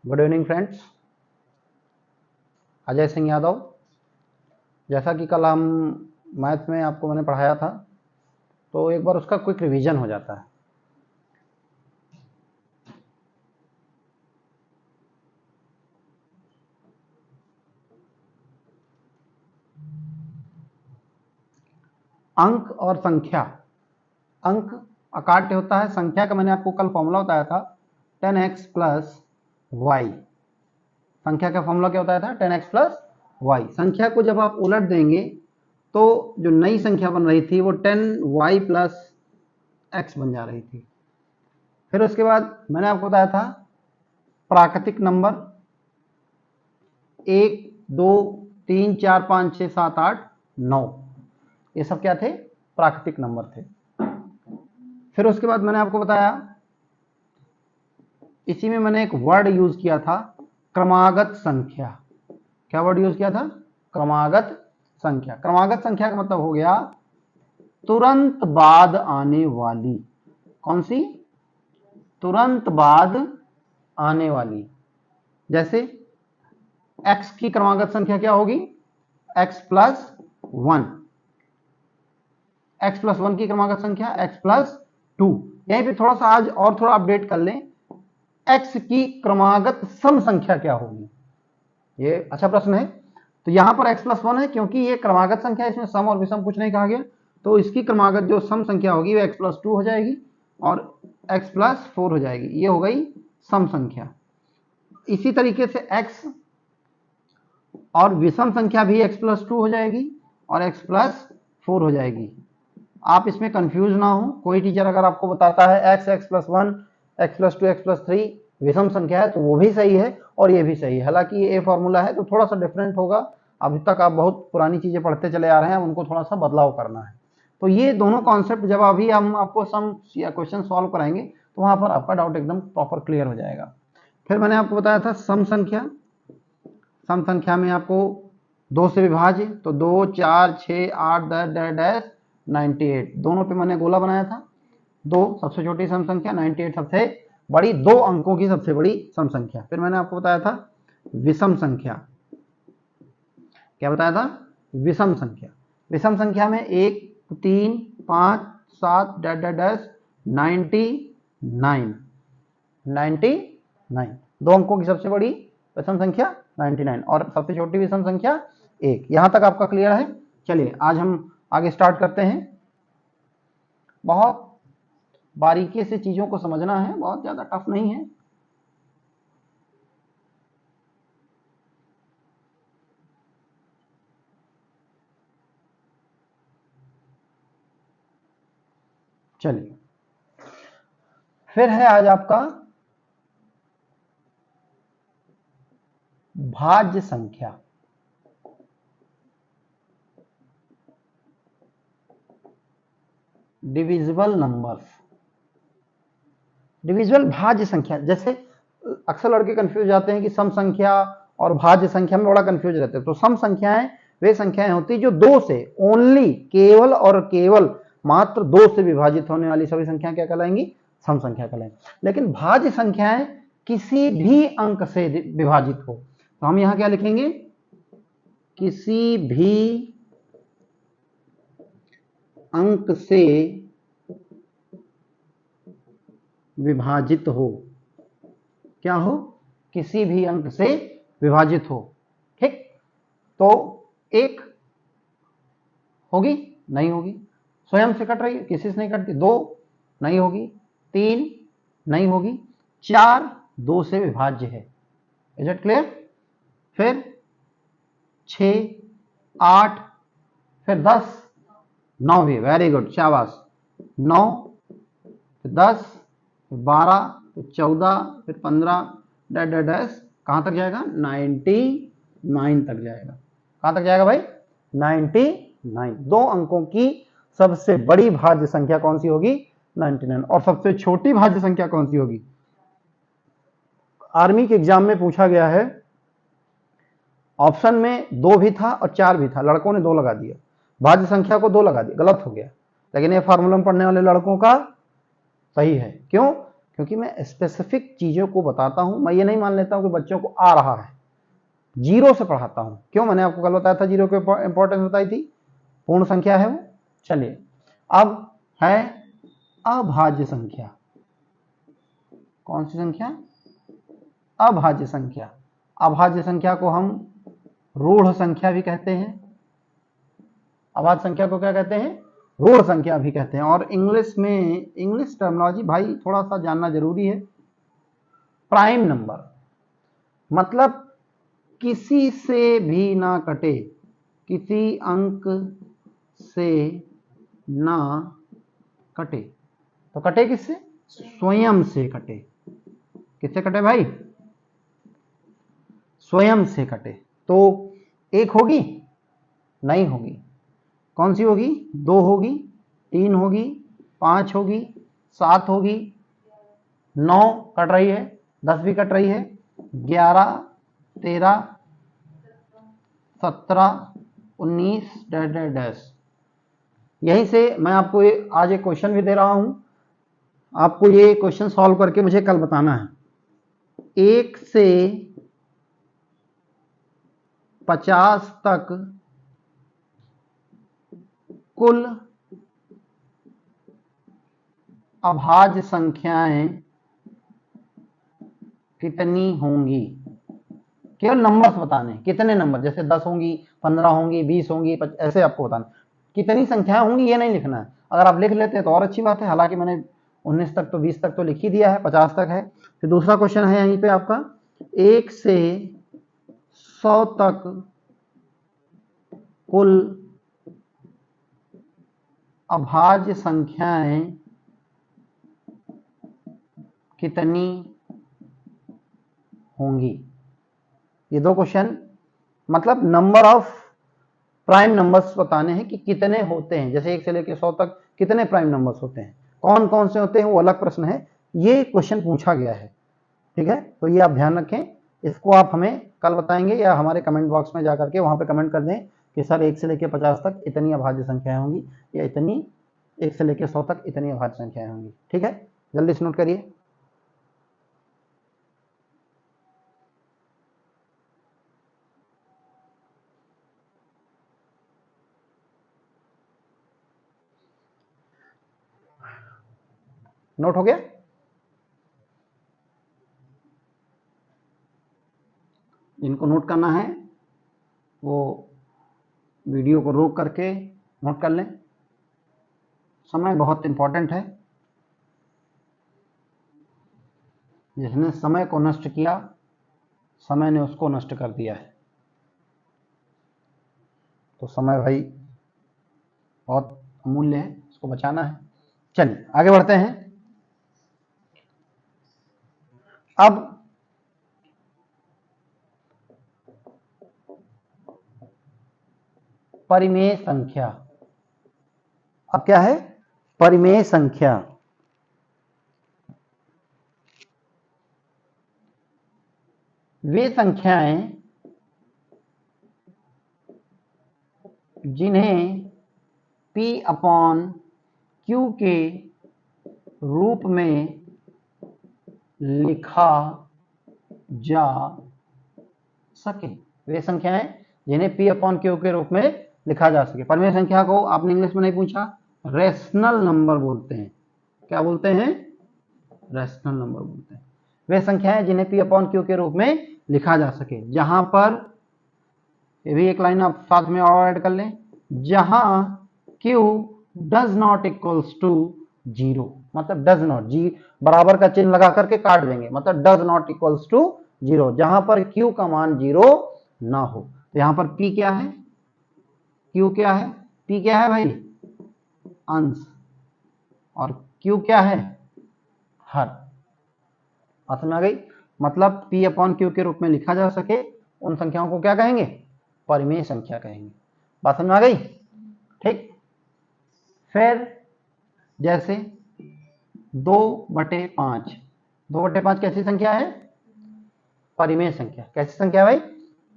Good evening friends. Ajay Singh Yadav. जैसा कि कल हम मैथ में आपको मैंने पढ़ाया था, तो एक बार उसका क्विक रिवीजन हो जाता है। अंक और संख्या। अंक अकाट्य होता है, संख्या का मैंने आपको कल फॉर्मूला बताया था 10x प्लस वाई। संख्या का फॉर्मूला क्या बताया था? 10x plus Y. संख्या को जब आप उलट देंगे तो जो नई संख्या बन रही थी वो 10y प्लस x बन जा रही थी। फिर उसके बाद मैंने आपको बताया था प्राकृतिक नंबर 1 2 3 4 5 6 7 8 9, ये सब क्या थे? प्राकृतिक नंबर थे। फिर उसके बाद मैंने आपको बताया, इसी में मैंने एक वर्ड यूज किया था, क्रमागत संख्या। क्या वर्ड यूज किया था? क्रमागत संख्या। क्रमागत संख्या का मतलब हो गया तुरंत बाद आने वाली। कौन सी? तुरंत बाद आने वाली। जैसे x की क्रमागत संख्या क्या होगी? x plus 1। x प्लस 1 की क्रमागत संख्या x प्लस 2। यहीं पे थोड़ा सा आज और थोड़ा अपडेट कर लें, x की क्रमागत सम संख्या क्या होगी? ये अच्छा प्रश्न है। तो यहां पर x प्लस 1 है, क्योंकि ये क्रमागत संख्या है, इसमें सम और विषम कुछ नहीं कहा गया, तो इसकी क्रमागत जो सम संख्या होगी वो x प्लस 2 हो जाएगी और x प्लस 4 हो जाएगी। ये हो गई सम संख्या। इसी तरीके से x और विषम संख्या भी x प्लस 2 हो जाएगी और x प्लस 4 हो जाएगी। आप इसमें कंफ्यूज ना हो। कोई टीचर अगर आपको बताता है x plus 1, x plus 2, x plus 3 विषम संख्या है, तो वो भी सही है और ये भी सही है। हालांकि ये फॉर्मूला है तो थोड़ा सा डिफरेंट होगा। अभी तक आप बहुत पुरानी चीजें पढ़ते चले आ रहे हैं, उनको थोड़ा सा बदलाव करना है। तो ये दोनों कॉन्सेप्ट जब अभी हम आपको सम या क्वेश्चन सॉल्व कराएंगे तो वहां पर आपका डाउट एकदम प्रॉपर क्लियर हो जाएगा। फिर मैंने आपको बताया था सम संख्या। सम संख्या में आपको 2 से विभाज्य, तो 2 4 6 8 10 98, दोनों पे मैंने गोला बनाया था। 2 सबसे छोटी सम संख्या, 98 सबसे बड़ी, 2 अंकों की सबसे बड़ी सम संख्या। फिर मैंने आपको बताया था विषम संख्या। क्या बताया था? विषम संख्या। विषम संख्या में 1 3 5 7 99, 2 अंकों की सबसे बड़ी विषम संख्या 99 और सबसे छोटी विषम संख्या 1। यहां तक आपका क्लियर है? चलिए आज हम आगे स्टार्ट करते हैं। बहुत बारीकी से चीजों को समझना है, बहुत ज्यादा टफ नहीं है। चलिए, फिर है आज आपका भाज्य संख्या। Divisible numbers. डिविजिबल भाज्य संख्या। जैसे अक्सर लड़के कंफ्यूज जाते हैं कि सम संख्या और भाज्य संख्या में बड़ा कंफ्यूज रहते हैं। तो सम संख्याएं वे संख्याएं होती जो 2 से, ओनली, केवल और केवल मात्र 2 से विभाजित होने वाली सभी संख्याएं क्या कहलाएंगी? सम संख्या कहलाएंगी। लेकिन भाज्य संख्याएं किसी भी अंक से विभाजित हो, तो हम यहां क्या लिखेंगे? किसी भी अंक से विभाजित हो। क्या हो? किसी भी अंक से विभाजित हो। ठीक, तो 1 होगी? नहीं होगी। स्वयं से कट रही है, किसी से नहीं कटती। 2 नहीं होगी। 3 नहीं होगी। 4 2 से विभाज्य है। Is it clear? फिर 6 8, फिर 10, 9 भी। वेरी गुड, शाबाश। 9, फिर 10, फिर 12, फिर 14, फिर 15 डैश कहां तक जाएगा? 99 तक जाएगा। कहां तक जाएगा भाई? 99। 2 अंकों की सबसे बड़ी भाज्य संख्या कौन सी होगी? 99। और सबसे छोटी भाज्य संख्या कौन सी होगी? आर्मी के एग्जाम में पूछा गया है, ऑप्शन में 2 भी था और 4 भी था, लड़कों ने 2 लगा दिया, भाज्य संख्या को 2 लगा दिया, गलत हो गया। लेकिन ये फार्मूला में पढ़ने वाले लड़कों का सही है। क्यों? क्योंकि मैं स्पेसिफिक चीजों को बताता हूं। मैं ये नहीं मान लेता हूं कि बच्चों को आ रहा है, जीरो से पढ़ाता हूं। क्यों? मैंने आपको कल बताया था, जीरो की इंपॉर्टेंस बताई थी, पूर्ण संख्या है वो। चलिए, अब है अभाज्य संख्या। कौन सी संख्या? अभाज्य संख्या। अभाज्य संख्या को हम रूढ़ संख्या भी कहते हैं। अभाज्य संख्या को क्या कहते हैं? रूढ़ संख्या भी कहते हैं। और इंग्लिश में, इंग्लिश टर्मिनोलॉजी भाई थोड़ा सा जानना जरूरी है। प्राइम नंबर मतलब किसी से भी ना कटे, किसी अंक से ना कटे। तो कटे किससे? स्वयं से कटे। किससे कटे भाई? स्वयं से कटे। तो एक होगी? नहीं होगी। कौन सी होगी? 2 होगी, 3 होगी, 5 होगी, 7 होगी, 9 कट रही है, 10 भी कट रही है, 11, 13, 17, 19 डैश डैश डैश। यहीं से मैं आपको आज एक क्वेश्चन भी दे रहा हूं। आपको ये क्वेश्चन सॉल्व करके मुझे कल बताना है। 1 से 50 तक कुल अभाज्य संख्याएं कितनी होंगी? केवल नंबर्स बताने, कितने नंबर, जैसे 10 होंगी, 15 होंगी, 20 होंगी, ऐसे आपको बताना। कितनी संख्याएं होंगी ये नहीं लिखना है। अगर आप लिख लेते हैं तो और अच्छी बात है। हालांकि मैंने 19 तक तो 20 तक तो लिख ही दिया है, 50 तक है। फिर दूसरा क्वेश्चन है यहीं पे आपका, 1 से 100 तक कुल अभाज्य संख्याएं कितनी होंगी? ये 2 क्वेश्चन, मतलब नंबर ऑफ प्राइम नंबर्स बताने हैं कि कितने होते हैं। जैसे 1 से लेकर 100 तक कितने प्राइम नंबर्स होते हैं, कौन कौन से होते हैं, वो अलग प्रश्न है। ये क्वेश्चन पूछा गया है, ठीक है? तो ये आप ध्यान रखें। इसको आप हमें कल बताएंगे, या हमारे कमेंट बॉक्स में जाकर के वहां पे कमेंट कर दें कि सर 1 से लेकर 50 तक इतनी अभाज्य संख्याएं होंगी, या इतनी 1 से लेकर 100 तक इतनी अभाज्य संख्याएं होंगी। ठीक है, जल्दी से नोट करिए। नोट हो गया? जिनको नोट करना है वो वीडियो को रोक करके नोट कर लें। समय बहुत इंपॉर्टेंट है। जिसने समय को नष्ट किया, समय ने उसको नष्ट कर दिया है। तो समय भाई बहुत अमूल्य है, इसको बचाना है। चलिए आगे बढ़ते हैं। अब परिमेय संख्या। अब क्या है? परिमेय संख्या। वे संख्याएं जिन्हें P अपॉन Q के रूप में लिखा जा सके। वे संख्याएं जिन्हें P अपॉन Q के रूप में लिखा जा सके। परिमेय संख्या को आपने इंग्लिश में नहीं पूछा, रेशनल नंबर बोलते हैं। क्या बोलते हैं? रेशनल नंबर बोलते हैं। वे संख्याएं जिन्हें P अपॉन Q के रूप में लिखा जा सके। जहां पर, ये भी एक लाइन आप साथ में और ऐड कर लें, जहां Q does not equals to 0, मतलब डज नॉट, जी बराबर का चिन्ह लगा करके काट देंगे, मतलब डज नॉट इक्वल्स टू 0, जहां पर Q का मान 0 ना हो। तो यहां पर P क्या है? Q क्या है? P क्या है भाई? अंश। और Q क्या है? हर। बात समझ आ गई? मतलब P अपॉन Q के रूप में लिखा जा सके उन संख्याओं को क्या कहेंगे? परिमेय संख्या कहेंगे। बात समझ आ गई? ठीक। फिर जैसे 2/5, 2/5 कैसी संख्या है? परिमेय संख्या। कैसी संख्या भाई?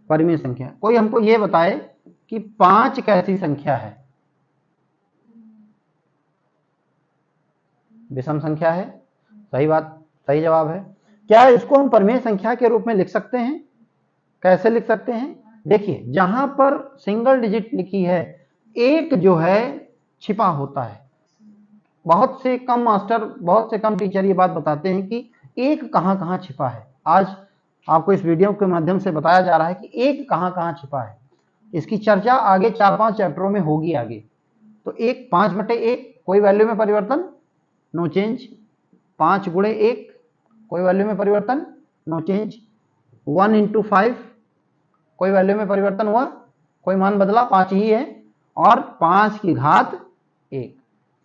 परिमेय संख्या। कोई हमको ये बताए कि 5 कैसी संख्या है? विषम संख्या है। सही बात, सही जवाब है। क्या इसको हम परिमेय संख्या के रूप में लिख सकते हैं? कैसे लिख सकते हैं? देखिए, जहां पर सिंगल डिजिट लिखी है, एक जो है छिपा होता है। बहुत से कम मास्टर, बहुत से कम टीचर ये बात बताते हैं कि एक कहां कहां छिपा है। आज आपको इस वीडियो के माध्यम से बताया जा रहा है कि एक कहां कहां छिपा है। इसकी चर्चा आगे 4-5 चैप्टरों में होगी आगे। तो एक 5/1 कोई वैल्यू में परिवर्तन, नो चेंज। 5 × 1 कोई वैल्यू में परिवर्तन, नो चेंज। 1 × 5 कोई वैल्यू में परिवर्तन हुआ, कोई मान बदला, 5 ही है। और 5⁻1,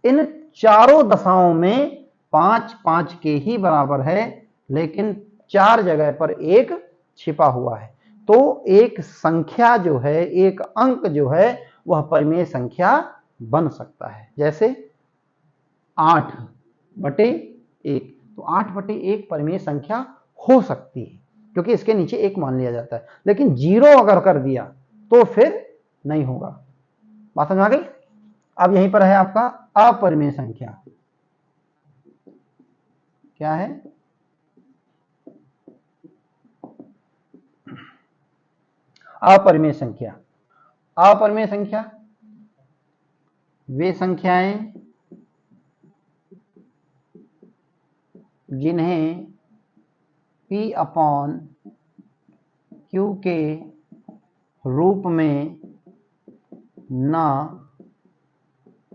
इन चारों दशाओं में 5 5 के ही बराबर है, लेकिन 4 जगह पर 1 छिपा हुआ है। तो एक संख्या जो है, एक अंक जो है, वह परिमेय संख्या बन सकता है। जैसे 8/1, तो 8/1 परिमेय संख्या हो सकती है, क्योंकि इसके नीचे 1 मान लिया जाता है। लेकिन 0 अगर कर दिया तो फिर नहीं होगा। बात समझ आ गई? अब यहीं पर है आपका अपरिमेय संख्या। क्या है? अपरिमेय संख्या। अपरिमेय संख्या वे संख्याएं जिन्हें P/Q के रूप में ना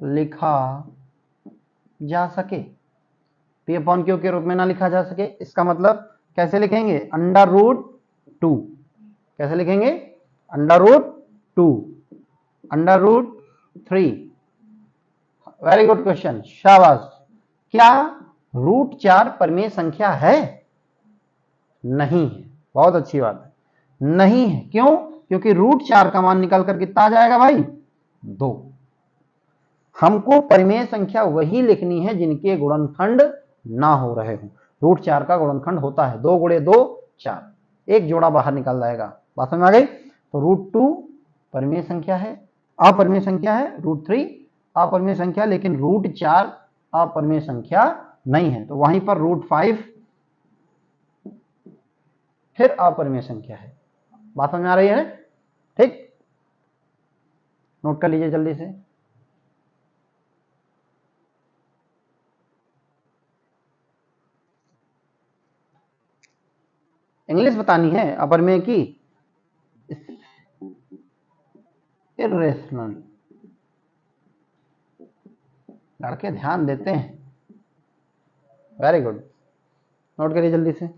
लिखा जा सके। P/Q के रूप में ना लिखा जा सके, इसका मतलब कैसे लिखेंगे? √2। कैसे लिखेंगे? √2, √3। वेरी गुड क्वेश्चन, शाबाश। क्या √4 परिमेय संख्या है? नहीं है। बहुत अच्छी बात है, नहीं है। क्यों? क्योंकि √4 का मान निकल कर कितना आ जाएगा भाई? 2। हमको परिमेय संख्या वही लिखनी है जिनके गुणनखंड ना हो रहे हो। √4 का गुणनखंड होता है 2 × 2 4, एक जोड़ा बाहर निकल जाएगा। बात समझ आ गई? तो √2 परिमेय संख्या है, अपरिमेय संख्या है। √3 अपरिमेय संख्या, लेकिन √4 अपरिमेय संख्या नहीं है। तो वहीं पर √5 फिर अपरिमेय संख्या है। बात समझ आ रही है? ठीक, नोट कर लीजिए जल्दी से। इंग्लिश बतानी है अपरिमेय की। इर्रेशनल, लड़के ध्यान देते हैं। वेरी गुड, नोट करिए जल्दी से।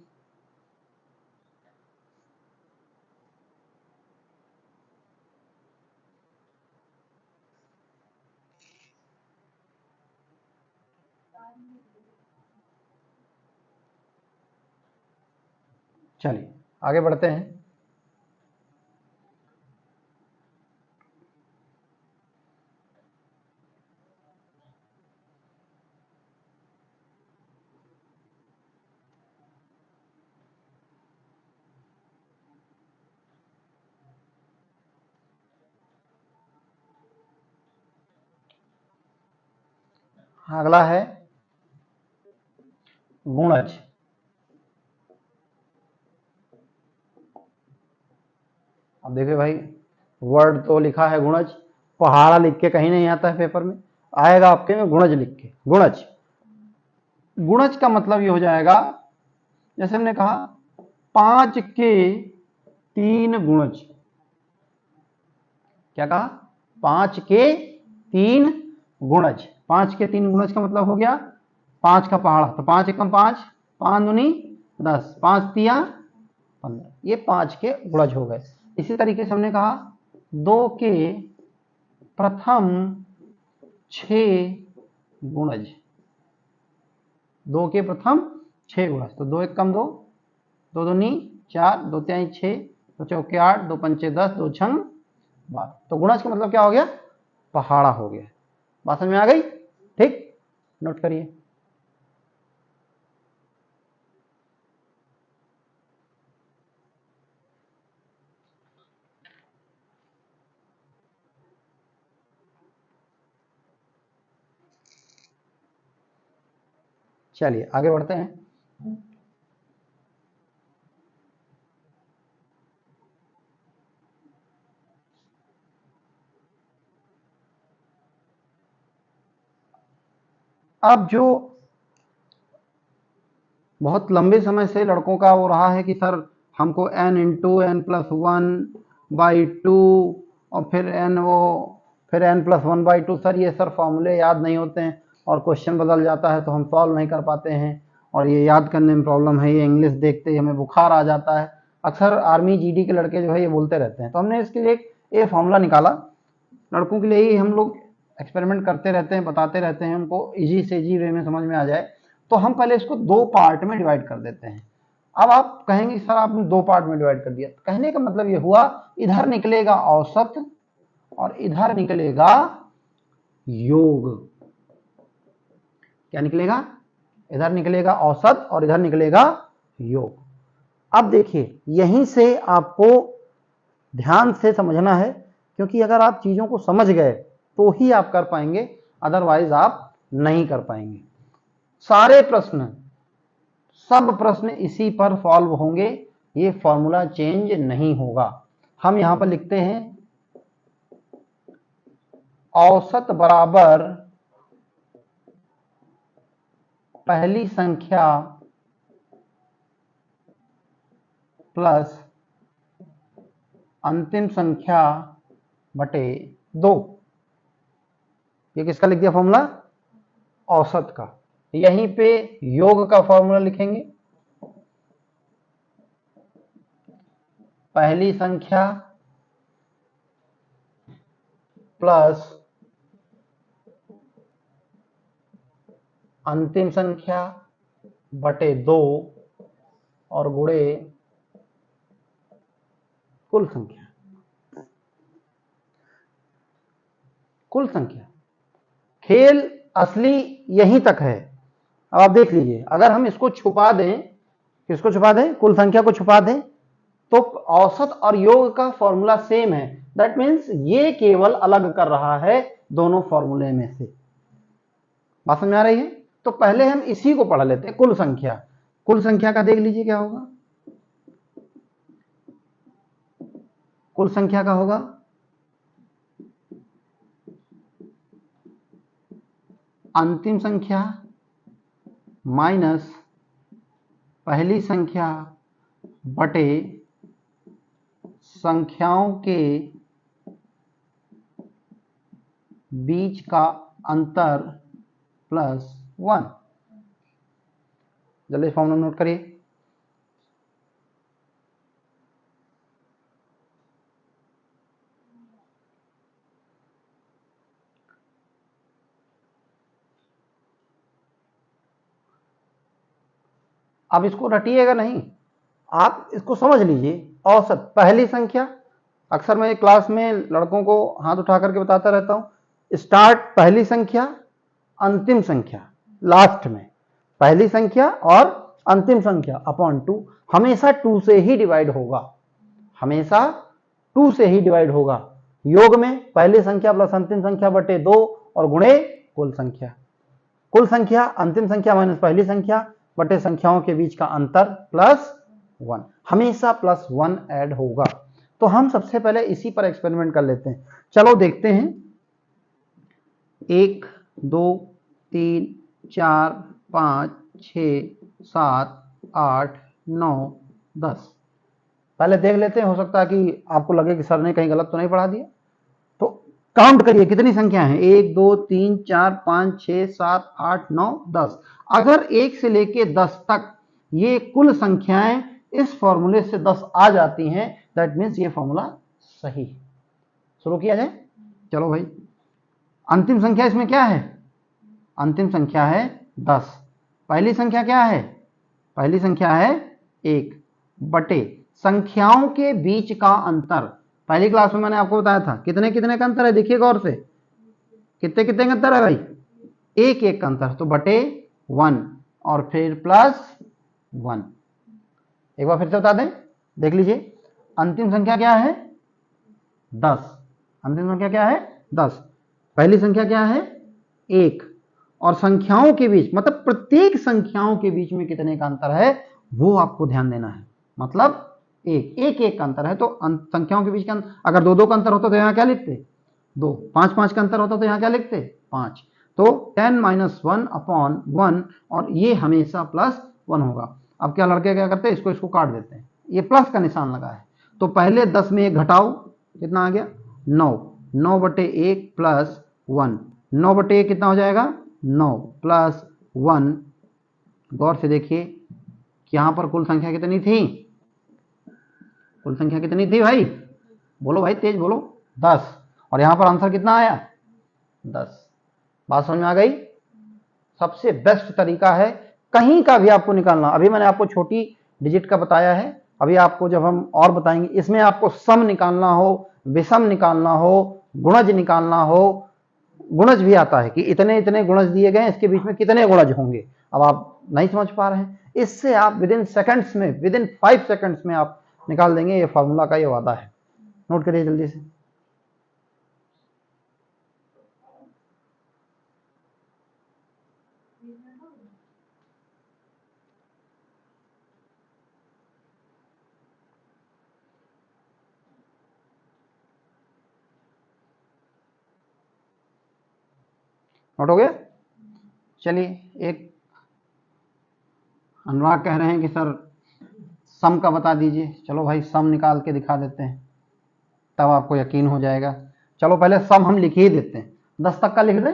चलिए आगे बढ़ते हैं। अगला है गुणज। अब देखिए भाई, वर्ड तो लिखा है गुणज, पहाड़ा लिख के कहीं नहीं आता है पेपर में, आएगा आपके में गुणज लिख के। गुणज, गुणज का मतलब ये हो जाएगा, जैसे हमने कहा 5 के 3 गुणज। क्या कहा? 5 के 3 गुणज। 5 के 3 गुणज का मतलब हो गया 5 का पहाड़ा, तो 5 एकम 5, 5 दूनी 10, 5 तिया 15, ये 5 के गुणज हो गए। इसी तरीके से हमने कहा 2 के प्रथम 6 गुणज। 2 के प्रथम 6 गुणज, तो 2 एकम 2, 2 दूनी 4, 2 तिहाई 6, 2 चौके 8, 2 पंचे 10, 2 छंग 12। तो गुणज का मतलब क्या हो गया? पहाड़ा हो गया। बात समझ में आ गई? ठीक, नोट करिए। चलिए आगे बढ़ते हैं। अब जो बहुत लंबे समय से लड़कों का वो रहा है कि सर हमको n into n plus one by two और फिर n plus one by two, sir ये सर फॉर्मूले याद नहीं होते हैं और क्वेश्चन बदल जाता है तो हम सॉल्व नहीं कर पाते हैं और ये याद करने में प्रॉब्लम है, ये इंग्लिश देखते ही हमें बुखार आ जाता है। अक्सर आर्मी जीडी के लड़के जो है ये बोलते रहते हैं। तो हमने इसके लिए एक फॉर्मूला निकाला, लड़कों के लिए ही हम लोग एक्सपेरिमेंट करते रहते हैं, बताते रहते हैं, उनको इजी से इजी वे में समझ में आ जाए। तो हम पहले इसको दो पार्ट में डिवाइड कर देते हैं। अब आप कहेंगे सर आपने दो पार्ट में डिवाइड कर दिया, कहने का मतलब ये हुआ इधर निकलेगा औसत और इधर निकलेगा योग। क्या निकलेगा? इधर निकलेगा औसत और इधर निकलेगा योग। अब देखिए यहीं से आपको ध्यान से समझना है, क्योंकि अगर आप चीजों को समझ गए तो ही आप कर पाएंगे, अदरवाइज आप नहीं कर पाएंगे। सारे प्रश्न, सब प्रश्न इसी पर सॉल्व होंगे, ये फॉर्मूला चेंज नहीं होगा। हम यहां पर लिखते हैं औसत बराबर पहली संख्या प्लस अंतिम संख्या बटे 2। ये किसका लिख दिया फॉर्मूला? औसत का। यहीं पे योग का फॉर्मूला लिखेंगे, पहली संख्या प्लस अंतिम संख्या बटे 2 और गुणे कुल संख्या। कुल संख्या खेल असली यहीं तक है। अब आप देख लीजिए, अगर हम इसको छुपा दें, किसको छुपा दें? कुल संख्या को छुपा दें, तो औसत और योग का फॉर्मूला सेम है। दैट मीन्स ये केवल अलग कर रहा है दोनों फॉर्मूले में से। बात समझ आ रही है? तो पहले हम इसी को पढ़ लेते हैं, कुल संख्या। कुल संख्या का देख लीजिए क्या होगा। कुल संख्या का होगा अंतिम संख्या माइनस पहली संख्या बटे संख्याओं के बीच का अंतर प्लस 1। जल्दी फॉर्मूला नोट करिए। अब इसको रटिएगा नहीं, आप इसको समझ लीजिए। औसत पहली संख्या, अक्सर मैं क्लास में लड़कों को हाथ उठा करके बताता रहता हूं, स्टार्ट पहली संख्या अंतिम संख्या, लास्ट में पहली संख्या और अंतिम संख्या अपॉन 2, हमेशा 2 से ही डिवाइड होगा, हमेशा 2 से ही डिवाइड होगा। योग में पहली संख्या प्लस अंतिम संख्या बटे 2 और गुणे कुल संख्या। कुल संख्या अंतिम संख्या माइनस पहली संख्या बटे संख्याओं के बीच का अंतर प्लस 1, हमेशा प्लस 1 ऐड होगा। तो हम सबसे पहले इसी पर एक्सपेरिमेंट कर लेते हैं। चलो देखते हैं। 1 2 3 4 5 6 7 8 9 10। पहले देख लेते हैं, हो सकता है कि आपको लगे कि सर ने कहीं गलत तो नहीं पढ़ा दिया। तो काउंट करिए कितनी संख्या है। 1 2 3 4 5 6 7 8 9 10। अगर 1 से लेके 10 तक ये कुल संख्याएं इस फॉर्मूले से 10 आ जाती हैं, दैट मीन्स ये फॉर्मूला सही है। शुरू किया जाए। चलो भाई, अंतिम संख्या इसमें क्या है? अंतिम संख्या है 10। पहली संख्या क्या है? पहली संख्या है 1 बटे संख्याओं के बीच का अंतर। पहली क्लास में मैंने आपको बताया था कितने कितने का अंतर है, देखिए गौर से, कितने कितने का अंतर है भाई? 1 1 का अंतर, तो बटे 1 और फिर प्लस 1। एक बार फिर से बता दें, देख लीजिए। अंतिम संख्या क्या है? 10। अंतिम संख्या क्या है? 10। पहली संख्या क्या है? 1। और संख्याओं के बीच, मतलब प्रत्येक संख्याओं के बीच में कितने का अंतर है वो आपको ध्यान देना है। मतलब 1 1 1 का अंतर है, तो संख्याओं के बीच का अगर 2 2 का अंतर होता तो यहां क्या लिखते? 2। 5 5 का अंतर होता तो यहां क्या लिखते? 5। तो 10 - 1/1 और ये हमेशा +1 होगा। अब क्या लड़के क्या करते हैं, इसको इसको काट देते हैं, ये प्लस का निशान लगा है, तो पहले 10 में 1 घटाओ, कितना आ गया 9, 9/1 + 1, 9/1 कितना हो जाएगा 9 + 1। गौर से देखिए कि यहां पर कुल संख्या कितनी थी, कुल संख्या कितनी थी भाई, बोलो भाई तेज बोलो, 10, और यहां पर आंसर कितना आया 10। बात समझ में आ गई। सबसे बेस्ट तरीका है कहीं का भी आपको निकालना, अभी मैंने आपको छोटी डिजिट का बताया है, अभी आपको जब हम और बताएंगे, इसमें आपको सम निकालना हो, विषम निकालना हो, गुणज निकालना हो, गुणज भी आता है कि इतने इतने गुणज दिए गए, इसके बीच में कितने गुणज होंगे, अब आप नहीं समझ पा रहे हैं, इससे आप विदिन सेकंड्स में, विदिन 5 सेकंड्स में आप निकाल देंगे, ये फॉर्मूला का ये वादा है। नोट करिए जल्दी से। नोट हो गया। चलिए, एक अनुराग कह रहे हैं कि सर सम का बता दीजिए, चलो भाई सम निकाल के दिखा देते हैं, तब आपको यकीन हो जाएगा। चलो पहले सम हम लिख ही देते हैं, 10 तक का लिख दें।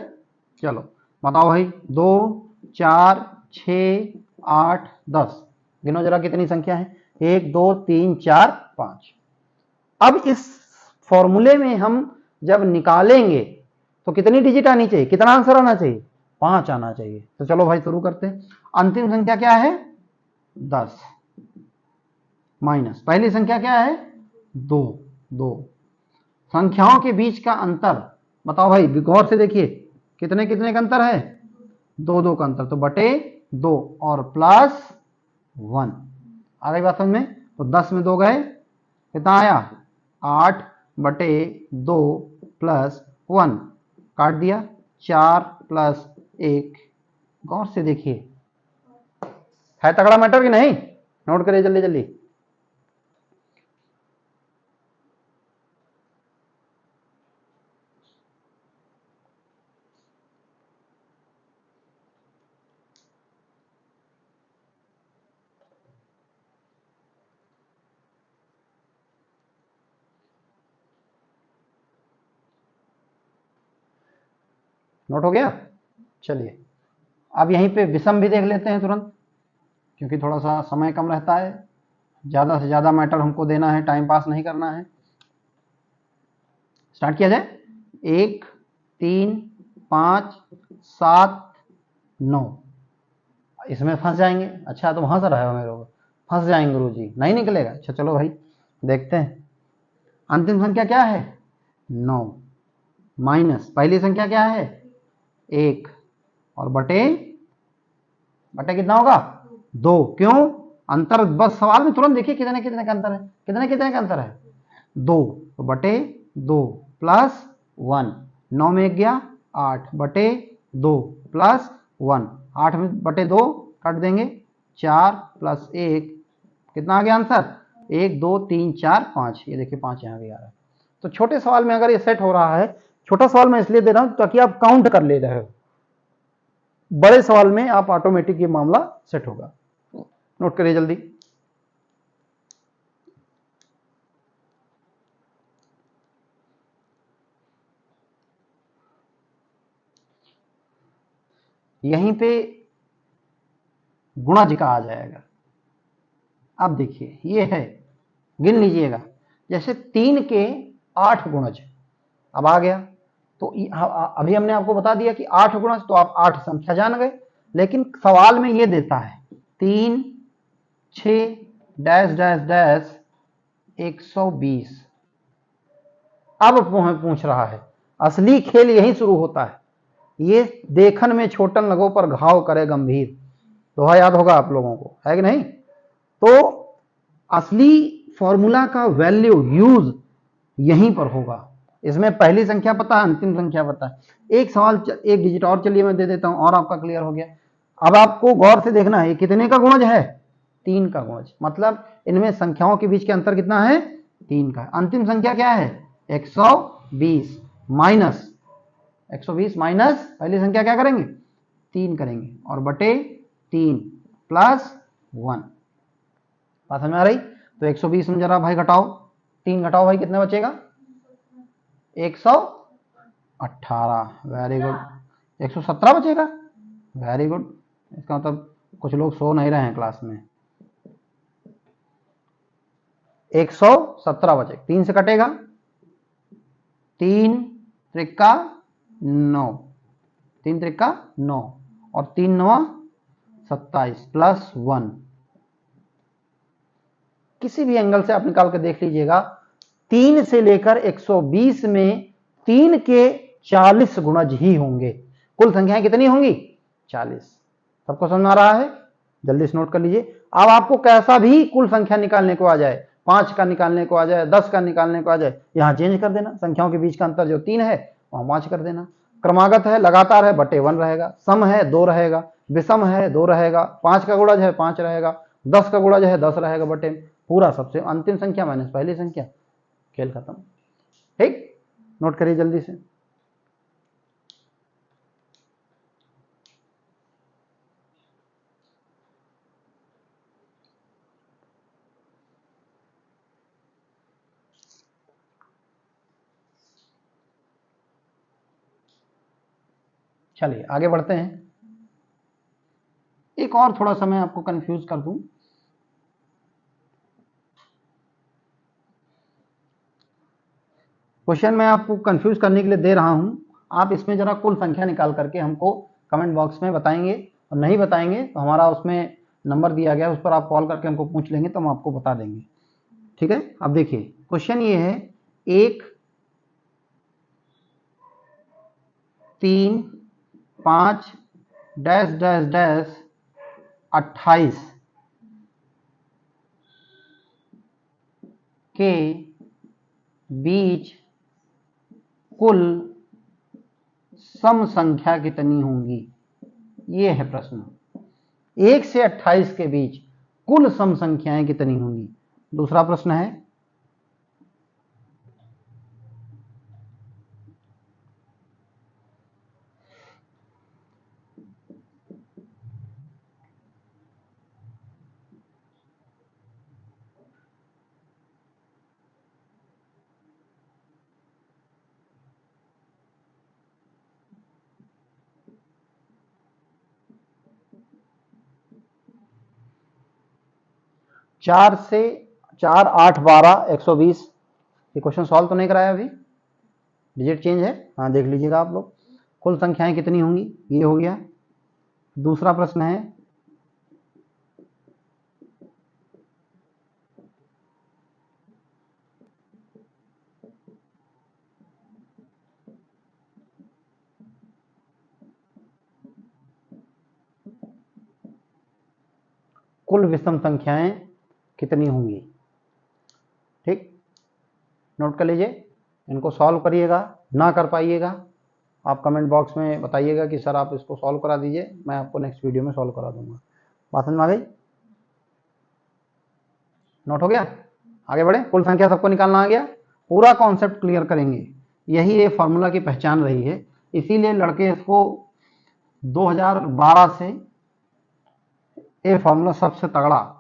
चलो बताओ भाई, 2 4 6 8 10, गिनो जरा कितनी संख्या है, 1 2 3 4 5। अब इस फॉर्मूले में हम जब निकालेंगे तो कितनी डिजिट आनी चाहिए, कितना आंसर आना चाहिए, 5 आना चाहिए। तो चलो भाई शुरू करते हैं। अंतिम संख्या क्या है 10 माइनस पहली संख्या क्या है 2, 2। संख्याओं के बीच का अंतर बताओ भाई, गौर से देखिए कितने कितने का अंतर है, 2 2 का अंतर, तो बटे 2 और +1। आ गई बात समझ में। तो 10 में 2 गए, कितना आया 8/2 + 1, काट दिया 4 + 1। गौर से देखिए, है तगड़ा मैटर कि नहीं, नोट करिए जल्दी जल्दी। नोट हो गया। चलिए अब यहीं पे विषम भी देख लेते हैं तुरंत, क्योंकि थोड़ा सा समय कम रहता है, ज़्यादा से ज़्यादा मैटर हमको देना है, टाइम पास नहीं करना है। स्टार्ट किया जाए। 1 3 5 7 9, इसमें फंस जाएंगे। अच्छा तुम हंस रहे हो मेरे को, फंस जाएंगे गुरुजी, नहीं निकलेगा। अच्छा चलो भाई देखते हैं। अंतिम संख्या क्या है 9 माइनस पहली संख्या क्या है 1 और बटे बटे कितना होगा 2। क्यों अंतर, बस सवाल में तुरंत देखिए कितने कितने का अंतर है, कितने कितने का अंतर है 2, तो बटे 2 + 1, 9 में 1 गया 8 बटे 2 + 1, 8 में बटे 2 काट देंगे 4 + 1, कितना आ गया आंसर 1 2 3 4 5। ये देखिए 5 यहाँ भी आ रहा है। तो छोटे सवाल में अगर ये सेट हो रहा है, छोटा सवाल मैं इसलिए दे रहा हूं ताकि आप काउंट कर ले रहे हो, बड़े सवाल में आप ऑटोमेटिक ये मामला सेट होगा। नोट करिए जल्दी। यहीं पे गुणज का आ जाएगा। अब देखिए ये है, गिन लीजिएगा, जैसे 3 के 8 गुणज, अब आ गया। तो अभी हमने आपको बता दिया कि 8 गुणज, तो आप 8 संख्या जान गए, लेकिन सवाल में ये देता है 3 6 डैश डैश डैश 120। अब पूछ रहा है, असली खेल यही शुरू होता है, ये देखन में छोटन लगो पर घाव करे गंभीर, दोहा याद होगा आप लोगों को, है कि नहीं। तो असली फॉर्मूला का वैल्यू यूज यहीं पर होगा। इसमें पहली संख्या पता है, अंतिम संख्या पता है। एक सवाल एक डिजिट और चलिए मैं दे देता हूं, और आपका क्लियर हो गया। अब आपको गौर से देखना है कितने का गुणज है 3 का गुणज, मतलब इनमें संख्याओं के बीच के अंतर कितना है 3 का। अंतिम संख्या क्या है 120 माइनस 120 माइनस पहली संख्या क्या करेंगे 3 करेंगे और बटे 3 प्लस 1। बात समझ में आ रही? तो 120 में जरा भाई घटाओ, 3 घटाओ भाई, कितने बचेगा 118। Very good. 117 बचेगा। Very good. इसका मतलब कुछ लोग सो नहीं रहे हैं क्लास में। 117 बचे, 3 से कटेगा, 3 त्रिका 9, 3 त्रिका 9 और 3 9 27 प्लस 1। किसी भी एंगल से आप निकाल कर देख लीजिएगा, 3 से लेकर 120 में 3 के 40 गुणज ही होंगे। कुल संख्याएं कितनी होंगी 40। सबको समझ आ रहा है? जल्दी से नोट कर लीजिए। अब आपको कैसा भी कुल संख्या निकालने को आ जाए, 5 का निकालने को आ जाए, 10 का निकालने को आ जाए, यहां चेंज कर देना, संख्याओं के बीच का अंतर जो 3 है वहां 5 कर देना। क्रमागत है, लगातार है, बटे 1 रहेगा। सम है 2 रहेगा, विषम है 2 रहेगा, 5 का गुणज है 5 रहेगा, 10 का गुणज है 10 रहेगा, बटे पूरा सबसे अंतिम संख्या माइनस पहली संख्या, खेल खत्म। ठीक, नोट करिए जल्दी से। चलिए आगे बढ़ते हैं। एक और थोड़ा सा मैं आपको कंफ्यूज कर दूं। क्वेश्चन मैं आपको कंफ्यूज करने के लिए दे रहा हूं, आप इसमें जरा कुल संख्या निकाल करके हमको कमेंट बॉक्स में बताएंगे, और नहीं बताएंगे तो हमारा उसमें नंबर दिया गया है, उस पर आप कॉल करके हमको पूछ लेंगे तो हम आपको बता देंगे। ठीक है, अब देखिए क्वेश्चन ये है, 1 3 5 डैश डैश डैश 28 के बीच कुल सम संख्या कितनी होंगी, ये है प्रश्न। 1 से 28 के बीच कुल सम संख्याएं कितनी होंगी। दूसरा प्रश्न है, चार से 4 8 12 120। ये क्वेश्चन सॉल्व तो नहीं कराया अभी, डिजिट चेंज है, हाँ देख लीजिएगा आप लोग। कुल संख्याएं कितनी होंगी, ये हो गया। दूसरा प्रश्न है, कुल विषम संख्याएं कितनी होंगी। ठीक, नोट कर लीजिए, इनको सॉल्व करिएगा। ना कर पाइएगा आप कमेंट बॉक्स में बताइएगा कि सर आप इसको सॉल्व करा दीजिए, मैं आपको नेक्स्ट वीडियो में सॉल्व करा दूंगा। बात समझ में आ गई? नोट हो गया? आगे बढ़े। कुल संख्या सबको निकालना आ गया, पूरा कॉन्सेप्ट क्लियर करेंगे। यही ये फॉर्मूला की पहचान रही है, इसीलिए लड़के इसको 2012 से ये फॉर्मूला सबसे तगड़ा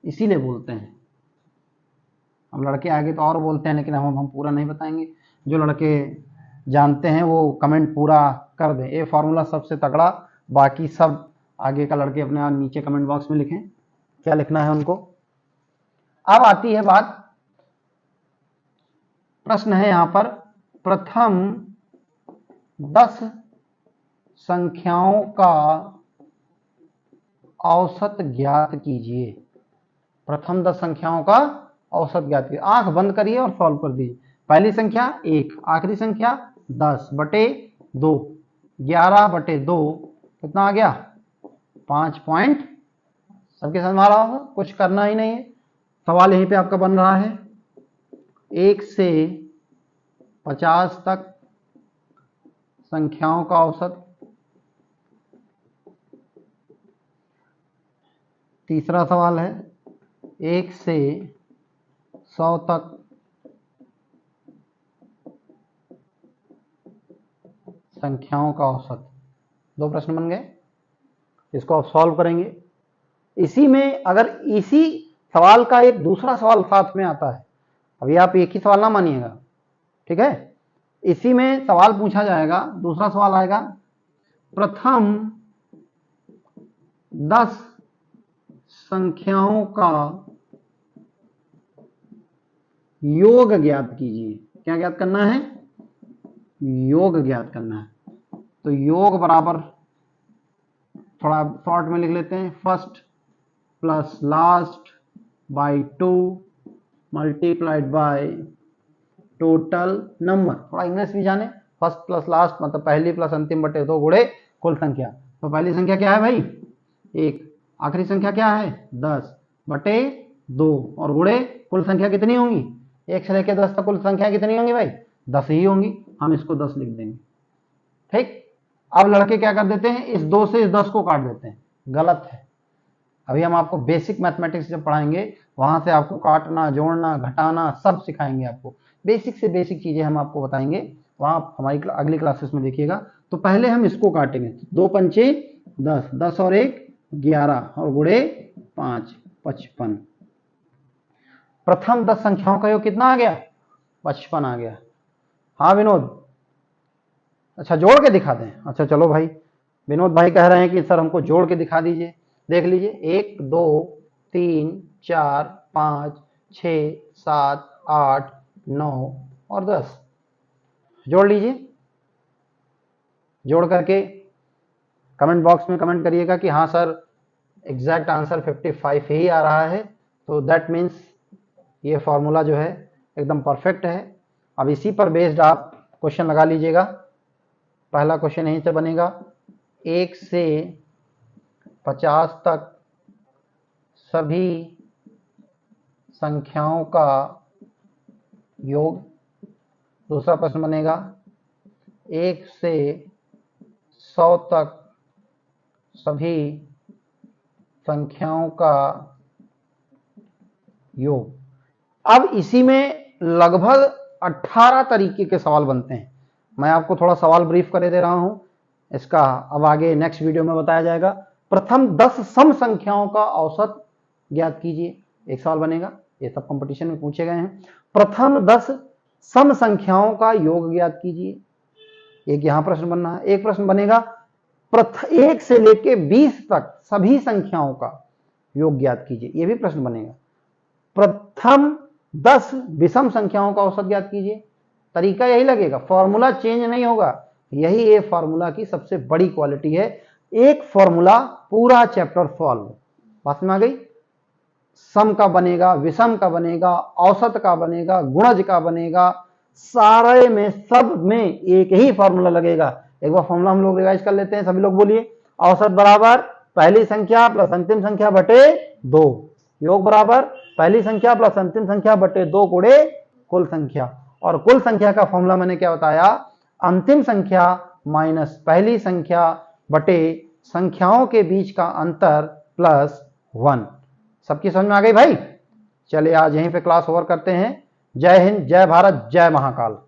इसीलिए बोलते हैं। हम लड़के आगे तो और बोलते हैं, लेकिन हम पूरा नहीं बताएंगे। जो लड़के जानते हैं वो कमेंट पूरा कर दें, ये फॉर्मूला सबसे तगड़ा। बाकी सब आगे का लड़के अपने आप नीचे कमेंट बॉक्स में लिखें क्या लिखना है उनको। अब आती है बात, प्रश्न है यहां पर, प्रथम 10 संख्याओं का औसत ज्ञात कीजिए। प्रथम 10 संख्याओं का औसत ज्ञात कीजिए। आंख बंद करिए और सॉल्व कर दीजिए। पहली संख्या 1, आखिरी संख्या 10 बटे 2, 11 बटे 2 कितना आ गया 5 पॉइंट। सबके समझ में आ रहा होगा, कुछ करना ही नहीं है। सवाल यहीं पे आपका बन रहा है, 1 से 50 तक संख्याओं का औसत। तीसरा सवाल है 1 से 100 तक संख्याओं का औसत। 2 प्रश्न बन गए, इसको आप सॉल्व करेंगे। इसी में अगर इसी सवाल का एक दूसरा सवाल साथ में आता है, अभी आप एक ही सवाल ना मानिएगा, ठीक है। इसी में सवाल पूछा जाएगा, दूसरा सवाल आएगा, प्रथम 10 संख्याओं का योग ज्ञात कीजिए। क्या ज्ञात करना है? योग ज्ञात करना है। तो योग बराबर, थोड़ा शॉर्ट में लिख लेते हैं, first plus last by 2 multiplied by total number. थोड़ा इंग्लिश भी जाने, फर्स्ट प्लस लास्ट मतलब पहली प्लस अंतिम बटे 2 गुणे कुल संख्या। तो पहली संख्या क्या है भाई? 1। आखिरी संख्या क्या है? 10 बटे 2 और गुणे कुल संख्या कितनी होंगी? 1 से लेकर 10 तक कुल संख्या कितनी होंगी भाई? 10 ही होंगी। हम इसको 10 लिख देंगे, ठीक। अब लड़के क्या कर देते हैं, इस 2 से इस 10 को काट देते हैं, गलत है। अभी हम आपको बेसिक मैथमेटिक्स जब पढ़ाएंगे वहां से आपको काटना, जोड़ना, घटाना सब सिखाएंगे। आपको बेसिक से बेसिक चीजें हम आपको बताएंगे, वहां हमारी अगली क्लासेस में देखिएगा। तो पहले हम इसको काटेंगे, 2 पंचे 10, 10 और 1 11 और गुणे 5 55। प्रथम 10 संख्याओं का योग कितना आ गया? 55 आ गया। हाँ विनोद, अच्छा जोड़ के दिखा दें। अच्छा चलो भाई, विनोद भाई कह रहे हैं कि सर हमको जोड़ के दिखा दीजिए। देख लीजिए, 1 2 3 4 5 6 7 8 9 और 10 जोड़ लीजिए। जोड़ करके कमेंट बॉक्स में कमेंट करिएगा कि हाँ सर एग्जैक्ट आंसर 55 ही आ रहा है। तो दैट मीन्स ये फॉर्मूला जो है एकदम परफेक्ट है। अब इसी पर बेस्ड आप क्वेश्चन लगा लीजिएगा। पहला क्वेश्चन यहीं से बनेगा, 1 से 50 तक सभी संख्याओं का योग। दूसरा प्रश्न बनेगा, 1 से 100 तक सभी संख्याओं का योग। अब इसी में लगभग 18 तरीके के सवाल बनते हैं। मैं आपको थोड़ा सवाल ब्रीफ कर दे रहा हूं, इसका अब आगे नेक्स्ट वीडियो में बताया जाएगा। प्रथम 10 सम संख्याओं का औसत ज्ञात कीजिए, एक सवाल बनेगा। ये सब कंपटीशन में पूछे गए हैं। प्रथम 10 सम संख्याओं का योग ज्ञात कीजिए, एक यहां प्रश्न बनना है। एक प्रश्न बनेगा, 1 से लेके 20 तक सभी संख्याओं का योग ज्ञात कीजिए, यह भी प्रश्न बनेगा। प्रथम 10 विषम संख्याओं का औसत ज्ञात कीजिए। तरीका यही लगेगा, फॉर्मूला चेंज नहीं होगा। यही ये फॉर्मूला की सबसे बड़ी क्वालिटी है, एक फॉर्मूला पूरा चैप्टर सॉल्व। बात में आ गई? सम का बनेगा, विषम का बनेगा, औसत का बनेगा, गुणज का बनेगा, सारे में सब में एक ही फॉर्मूला लगेगा। एक बार फॉर्मूला हम लोग रिवाइज कर लेते हैं, सभी लोग बोलिए। औसत बराबर पहली संख्या प्लस अंतिम संख्या बटे 2, योग बराबर पहली संख्या प्लस अंतिम संख्या बटे 2 गुणे कुल संख्या। और कुल संख्या का फॉर्मूला मैंने क्या बताया, अंतिम संख्या माइनस पहली संख्या बटे संख्याओं के बीच का अंतर प्लस 1। सबकी समझ में आ गई भाई? चलिए आज यहीं पे क्लास ओवर करते हैं। जय हिंद, जय भारत, जय महाकाल।